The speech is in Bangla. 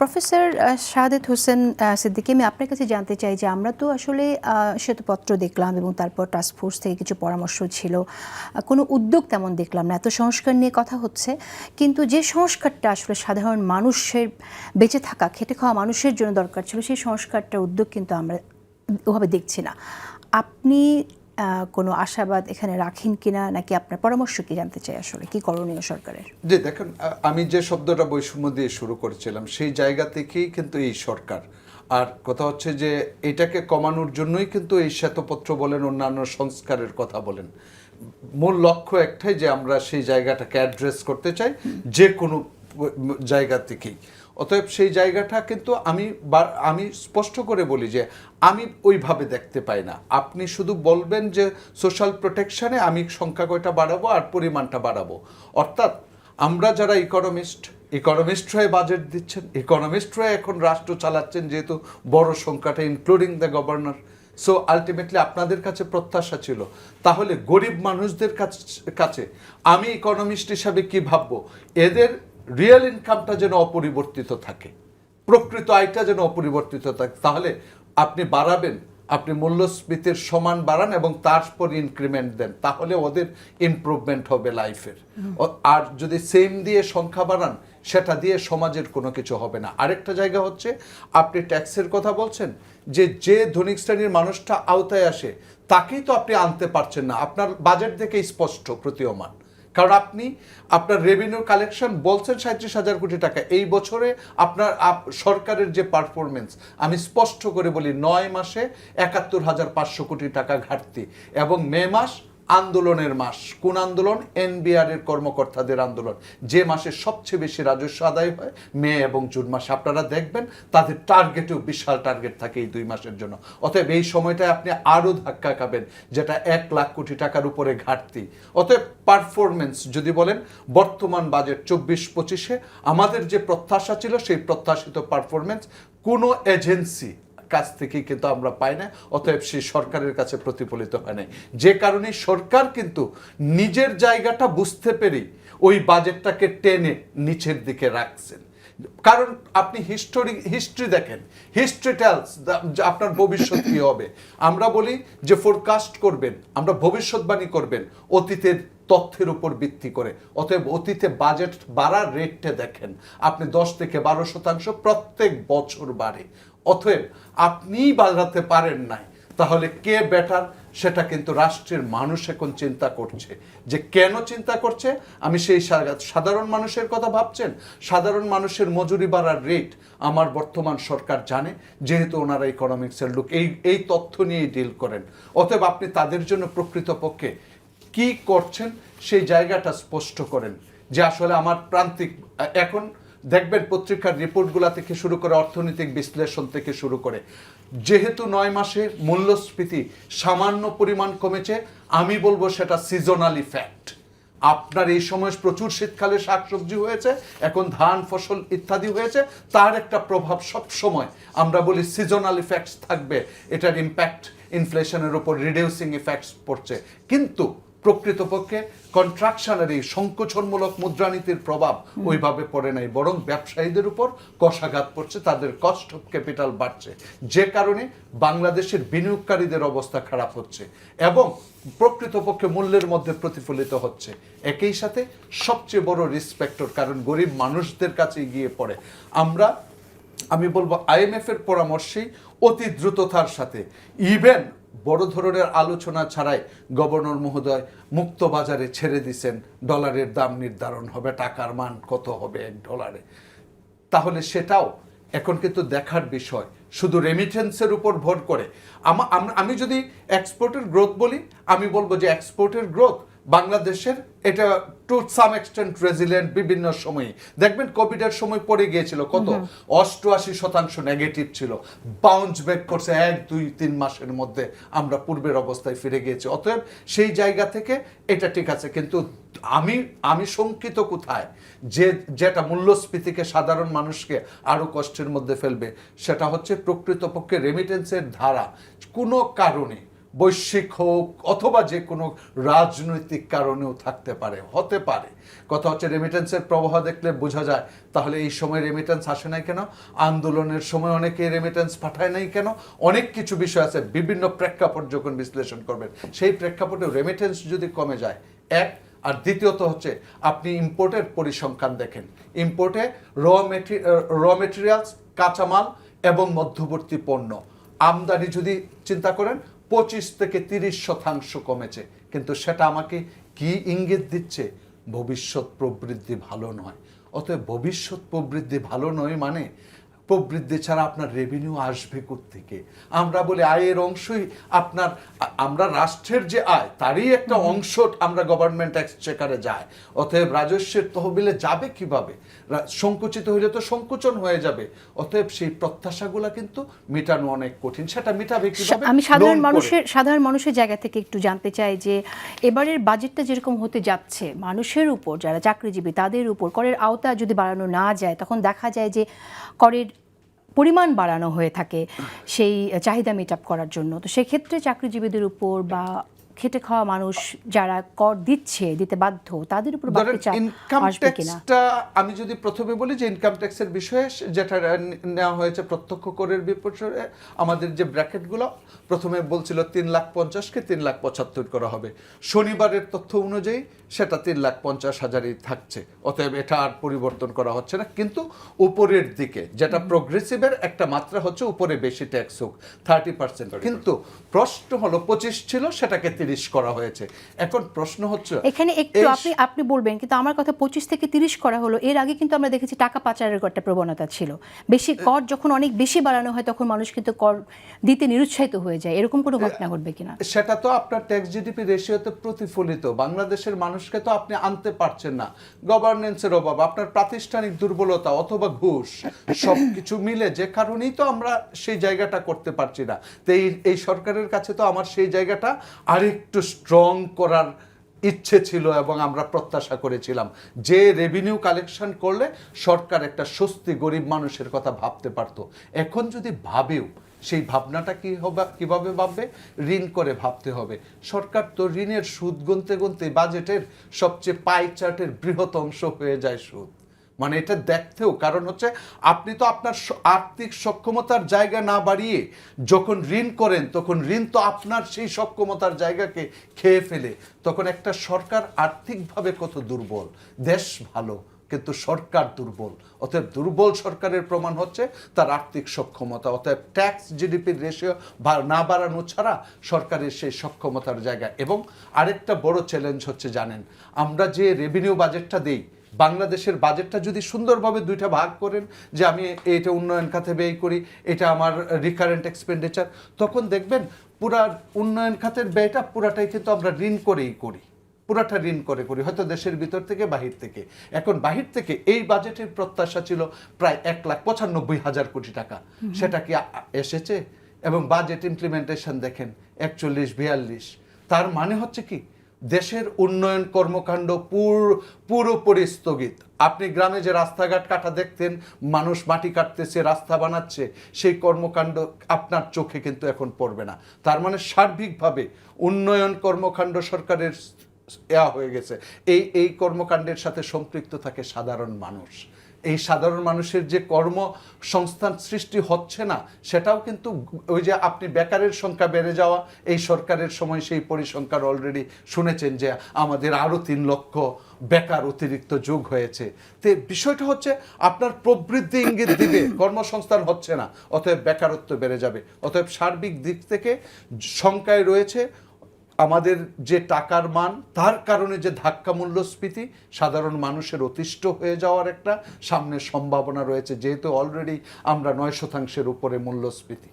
প্রফেসর শাহাদাত হোসেন সিদ্দিকী, আমি আপনার কাছে জানতে চাই যে আমরা তো আসলে শ্বেতপত্র দেখলাম এবং তারপর টাস্কফোর্স থেকে কিছু পরামর্শ ছিল, কোনো উদ্যোগ তেমন দেখলাম না। এত সংস্কার নিয়ে কথা হচ্ছে, কিন্তু যে সংস্কারটা আসলে সাধারণ মানুষের বেঁচে থাকা, খেটে খাওয়া মানুষের জন্য দরকার ছিল, সেই সংস্কারটার উদ্যোগ কিন্তু আমরা ওভাবে দেখছি না। আপনি কোনো আশাবাদ এখানে রাখেন কিনা, নাকি আপনার পরামর্শ কি জানতে চাই, আসলে কি করণীয় সরকারের? যে দেখেন, আমি যে শব্দটা বৈষম্য দিয়ে শুরু করেছিলাম সেই জায়গা থেকেই কিন্তু এই সরকার। আর কথা হচ্ছে যে এটাকে কমানোর জন্যই কিন্তু এই শ্বেতপত্র বলেন, অন্যান্য সংস্কারের কথা বলেন। মূল লক্ষ্য একটাই, যে আমরা সেই জায়গাটাকে অ্যাড্রেস করতে চাই যে কোনো জায়গা থেকেই। অতএব সেই জায়গাটা কিন্তু আমি স্পষ্ট করে বলি যে আমি ওইভাবে দেখতে পাই না। আপনি শুধু বলবেন যে সোশ্যাল প্রোটেকশনে আমি সংখ্যা কয়টা বাড়াবো আর পরিমাণটা বাড়াবো, অর্থাৎ আমরা যারা ইকোনমিস্টরাই বাজেট দিচ্ছেন, ইকোনমিস্টরাই এখন রাষ্ট্র চালাচ্ছেন, যেহেতু বড় সংখ্যাটা including the governor. So ultimately আপনাদের কাছে প্রত্যাশা ছিল, তাহলে গরিব মানুষদের কাছে আমি ইকোনমিস্ট হিসাবে কি ভাববো, এদের রিয়েল ইনকামটা যেন অপরিবর্তিত থাকে, প্রকৃত আয়টা যেন অপরিবর্তিত থাকে। তাহলে আপনি বাড়াবেন, আপনি মূল্যস্ফীতির সমান বাড়ান এবং তারপর ইনক্রিমেন্ট দেন, তাহলে ওদের ইমপ্রুভমেন্ট হবে লাইফের। আর যদি সেম দিয়ে সংখ্যা বাড়ান, সেটা দিয়ে সমাজের কোনো কিছু হবে না। আরেকটা জায়গা হচ্ছে, আপনি ট্যাক্সের কথা বলছেন, যে ধনিক শ্রেণীর মানুষটা আওতায় আসে তাকেই তো আপনি আনতে পারছেন না। আপনার বাজেট দেখে স্পষ্ট প্রতীয়মান, কারণ আপনার রেভিনিউ কালেকশন বলছেন 37,000 কোটি টাকা। এই বছরে আপনার সরকারের যে পারফরমেন্স, আমি স্পষ্ট করে বলি 9 মাসে 71,500 কোটি টাকা ঘাটতি, এবং মে মাস আন্দোলনের মাস। কোন আন্দোলন? এনবিআর এর কর্মকর্তাদের আন্দোলন। যে মাসে সবচেয়ে বেশি রাজস্ব আদায় হয় মে এবং জুন মাসে। আপনারা দেখবেন তাদের টার্গেটেও বিশাল টার্গেট থাকে এই 2 মাসের জন্য। অতএব এই সময়টায় আপনি আরও ধাক্কা খাবেন, যেটা 1 লাখ কোটি টাকার উপরে ঘাটতি। অতএব পারফরমেন্স যদি বলেন, বর্তমান বাজেট 24-25-এ আমাদের যে প্রত্যাশা ছিল, সেই প্রত্যাশিত পারফরমেন্স কোনো এজেন্সি কাছ থেকেই কিন্তু আমরা পাই না। অতএব সেই সরকারের কাছে প্রতিফলিত হয় নাই, যে কারণে সরকার কিন্তু নিজের জায়গাটা বুঝতে পেরেই ওই বাজেটটাকে টেনে নিচের দিকে রাখছেন। কারণ আপনি হিস্ট্রি দেখেন, হিস্ট্রি টেলস আপনার ভবিষ্যৎ কি হবে। আমরা বলি যে ফোরকাস্ট করবেন, আমরা ভবিষ্যৎবাণী করবেন অতীতের তথ্যের উপর ভিত্তি করে। অতএব অতীতে বাজেট বাড়ার রেটটা দেখেন, আপনি 10 থেকে 12% প্রত্যেক বছর বাড়ে। অতএব আপনিই বাড়াতে পারেন নাই, তাহলে কে বেটার, সেটা কিন্তু রাষ্ট্রের মানুষ এখন চিন্তা করছে। যে কেন চিন্তা করছে? আমি সেই সাধারণ মানুষের কথা ভাবছেন। সাধারণ মানুষের মজুরি বাড়ার রেট আমার বর্তমান সরকার জানে, যেহেতু ওনারা ইকোনমিক্সের লোক, এই তথ্য নিয়েই ডিল করেন। অতএব আপনি তাদের জন্য প্রকৃতপক্ষে কি করছেন সেই জায়গাটা স্পষ্ট করেন, যে আসলে আমার প্রান্তিক এখন দেখবেন পত্রিকার রিপোর্টগুলা থেকে শুরু করে, অর্থনৈতিক বিশ্লেষণ থেকে শুরু করে, যেহেতু 9 মাসে মূল্যস্ফীতি সামান্য পরিমাণ কমেছে, আমি বলবো সেটা সিজনাল ইফেক্ট। আপনার এই সময় প্রচুর শীতকালে শাকসবজি হয়েছে, এখন ধান ফসল ইত্যাদি হয়েছে, তার একটা প্রভাব সব সময় আমরা বলি সিজনাল ইফেক্টস থাকবে, এটার ইম্প্যাক্ট ইনফ্লেশনের উপর রিডিউসিং ইফেক্টস পড়ছে। কিন্তু প্রকৃতপক্ষে কন্ট্রাকশনের এই সংকোচনমূলক মুদ্রানীতির প্রভাব ওইভাবে পড়ে নাই, বরং ব্যবসায়ীদের উপর কষাঘাত পড়ছে, তাদের কস্ট অফ ক্যাপিটাল বাড়ছে, যে কারণে বাংলাদেশের বিনিয়োগকারীদের অবস্থা খারাপ হচ্ছে এবং প্রকৃতপক্ষে মূল্যের মধ্যে প্রতিফলিত হচ্ছে। একই সাথে সবচেয়ে বড় রিস্ক ফ্যাক্টর, কারণ গরিব মানুষদের কাছে গিয়ে পড়ে। আমি বলবো IMF এর পরামর্শেই অতি দ্রুততার সাথে, ইভেন বড় ধরনের আলোচনা ছাড়াই গভর্নর মহোদয় মুক্ত বাজারে ছেড়ে দিয়েছেন, ডলারের দাম নির্ধারণ হবে, টাকার মান কত হবে $1। তাহলে সেটাও এখন কিন্তু দেখার বিষয়। শুধু রেমিটেন্সের উপর ভর করে আমি যদি এক্সপোর্টের গ্রোথ বলি, আমি বলবো যে এক্সপোর্টের গ্রোথ বাংলাদেশের এটা টু সাম এক্সটেন্ট রেজিলিয়েন্ট। বিভিন্ন সময়ে দেখবেন কোভিডের সময় পড়ে গিয়েছিল কত, 88% নেগেটিভ ছিল, বাউন্স ব্যাক করছে 1-2-3 মাসের মধ্যে, আমরা পূর্বের অবস্থায় ফিরে গিয়েছি। অতএব সেই জায়গা থেকে এটা ঠিক আছে, কিন্তু আমি শঙ্কিত কোথায়, যেটা মূল্যস্ফীতিকে সাধারণ মানুষকে আরো কষ্টের মধ্যে ফেলবে, সেটা হচ্ছে প্রকৃতপক্ষে রেমিটেন্সের ধারা কোনো কারণে বৈশ্বিক হোক অথবা যে কোনো রাজনৈতিক কারণেও থাকতে পারে, হতে পারে। কথা হচ্ছে রেমিটেন্সের প্রবাহ দেখলে বোঝা যায় তাহলে এই সময় রেমিটেন্স আসে নাই কেন, আন্দোলনের সময় অনেকে রেমিটেন্স পাঠায় নাই কেন, অনেক কিছু বিষয় আছে। বিভিন্ন প্রেক্ষাপট যখন বিশ্লেষণ করবেন সেই প্রেক্ষাপটে রেমিটেন্স যদি কমে যায় এক, আর দ্বিতীয়ত হচ্ছে আপনি ইম্পোর্টের পরিসংখ্যান দেখেন, ইম্পোর্টে র মেটেরিয়ালস, কাঁচামাল এবং মধ্যবর্তী পণ্য আমদানি যদি চিন্তা করেন 25 থেকে 30% কমেছে। কিন্তু সেটা আমাকে কি ইঙ্গিত দিচ্ছে? ভবিষ্যৎ প্রবৃদ্ধি ভালো নয়। অতএব ভবিষ্যৎ প্রবৃদ্ধি ভালো নয় মানে প্রবৃদ্ধি ছাড়া আপনার রেভিনিউ আসবে কোত্থেকে? আমরা বলি আয়ের অংশই আপনার, আমরা রাষ্ট্রের যে আয় তারই একটা অংশ আমরা গভর্নমেন্ট এক্সচেকারে যায়। অতএব রাজস্বের তহবিলে যাবে কিভাবে? সংকুচিত হইলে তো সংকুচন হয়ে যাবে। অতএব সেই প্রত্যাশাগুলো কিন্তু মেটানো অনেক কঠিন। সেটা মেটাবে কিভাবে? আমি সাধারণ মানুষের জায়গা থেকে একটু জানতে চাই যে এবারের বাজেটটা যেরকম হতে যাচ্ছে, মানুষের উপর যারা চাকরিজীবী তাদের উপর করের আওতা যদি বাড়ানো না যায়, তখন দেখা যায় যে করের পরিমাণ বাড়ানো হয়ে থাকে সেই চাহিদা মিট আপ করার জন্য। তো সেক্ষেত্রে চাকরিজীবীদের উপর বা খেটে খাওয়া মানুষ যারা কর দিতে বাধ্য তাদের উপর ইনকাম ট্যাক্সটা আমি যদি প্রথমে বলি যে ইনকাম ট্যাক্সের বিষয়ে যেটা নেওয়া হয়েছে প্রত্যক্ষ করের বিপর্যয়ে আমাদের যে ব্র্যাকেটগুলো প্রথমে বলছিল 3,50,000-কে 3,75,000 করা হবে। শনিবারের তথ্য অনুযায়ী সেটা 3,50,000-ই থাকছে। অতএব এটা আর পরিবর্তন করা হচ্ছে না। কিন্তু উপরের দিকে যেটা প্রোগ্রেসিভের একটা মাত্রা হচ্ছে উপরে বেশি ট্যাক্স হোক 30%। কিন্তু প্রশ্ন হলো 25 ছিল সেটাকে 30 করা হয়েছে। এখন প্রশ্ন হচ্ছে এখানে একটু আপনি বলবেন, কিন্তু আমার কথা 25 থেকে 30 করা হলো। এর আগে কিন্তু আমরা দেখেছি টাকা পাচারের একটা প্রবণতা ছিল। বেশি কর যখন অনেক বেশি বাড়ানো হয় তখন মানুষ কিন্তু কর দিতে নিরুৎসাহিত হয়ে যায়। এরকম কোনো ঘটনা ঘটবে কিনা? সেটা তো আপনার ট্যাক্স জিডিপি রেশিওতে প্রতিফলিত। বাংলাদেশের মানুষকে তো আপনি আনতে পারছেন না। গভর্নেন্সের অভাব, আপনার প্রাতিষ্ঠানিক দুর্বলতা অথবা ঘুষ সবকিছু মিলে যে কারণেই তো আমরা সেই জায়গাটা করতে পারছি না। তো এই সরকারের কাছে তো আমার সেই জায়গাটা আরেকটু স্ট্রং করার ইচ্ছে ছিল এবং আমরা প্রত্যাশা করেছিলাম যে রেভিনিউ কালেকশন করলে সরকার একটা স্বস্তি গরিব মানুষের কথা ভাবতে পারত। এখন যদি ভাবেও সেই ভাবনাটা কিভাবে ভাববে? ঋণ করে ভাবতে হবে। সরকার তো ঋণের সুদ গুনতে গুনতে বাজেটের সবচেয়ে পাই চার্টের বৃহৎ অংশ হয়ে যায় সুদ। মানে এটা দেখতেও, কারণ হচ্ছে আপনি তো আপনার আর্থিক সক্ষমতার জায়গা না বাড়িয়ে যখন ঋণ করেন তখন ঋণ তো আপনার সেই সক্ষমতার জায়গাকে খেয়ে ফেলে। তখন একটা সরকার আর্থিকভাবে কত দুর্বল, দেশ ভালো কিন্তু সরকার দুর্বল। অতএব দুর্বল সরকারের প্রমাণ হচ্ছে তার আর্থিক সক্ষমতা। অতএব ট্যাক্স জিডিপির রেশিও না বাড়ানো ছাড়া সরকারের সেই সক্ষমতার জায়গা। এবং আরেকটা বড় চ্যালেঞ্জ হচ্ছে জানেন, আমরা যে রেভিনিউ বাজেটটা দেই, বাংলাদেশের বাজেটটা যদি সুন্দরভাবে দুইটা ভাগ করেন যে আমি এটা উন্নয়ন খাতে ব্যয় করি, এটা আমার রিকারেন্ট এক্সপেন্ডিচার, তখন দেখবেন পুরা উন্নয়ন খাতের ব্যয়টা পুরাটাই কিন্তু আমরা ঋণ করেই করি, পুরাটা ঋণ করে করি, হয়তো দেশের ভিতর থেকে বাহির থেকে। এখন বাহির থেকে এই বাজেটের প্রত্যাশা ছিল প্রায় 1,95,000 কোটি টাকা। সেটা কি এসেছে? এবং বাজেট ইমপ্লিমেন্টেশন দেখেন 41-42। তার মানে হচ্ছে কি দেশের উন্নয়ন কর্মকাণ্ড পুরোপুরি স্থগিত। আপনি গ্রামে যে রাস্তাঘাট কাটা দেখতেন, মানুষ মাটি কাটতেছে, রাস্তা বানাচ্ছে, সেই কর্মকাণ্ড আপনার চোখে কিন্তু এখন পড়বে না। তার মানে সার্বিকভাবে উন্নয়ন কর্মকাণ্ড সরকারের হয়ে গেছে। এই কর্মকাণ্ডের সাথে সম্পৃক্ত থাকে সাধারণ মানুষ। এই সাধারণ মানুষের যে কর্মসংস্থান সৃষ্টি হচ্ছে না, সেটাও কিন্তু ওই যে আপনি বেকারের সংখ্যা বেড়ে যাওয়া, এই সরকারের সময় সেই পরিসংখ্যান অলরেডি শুনেছেন যে আমাদের আরও 3 লক্ষ বেকার অতিরিক্ত যোগ হয়েছে। তো বিষয়টা হচ্ছে আপনার প্রবৃদ্ধি ইঙ্গিত দিবে কর্মসংস্থান হচ্ছে না, অতএব বেকারত্ব বেড়ে যাবে। অতএব সার্বিক দিক থেকে সংখ্যায় রয়েছে আমাদের যে টাকার মান, তার কারণে যে ধাক্কা মূল্যস্ফীতি, সাধারণ মানুষের অতিষ্ঠ হয়ে যাওয়ার একটা সামনে সম্ভাবনা রয়েছে, যেহেতু অলরেডি আমরা 9% উপরে মূল্যস্ফীতি।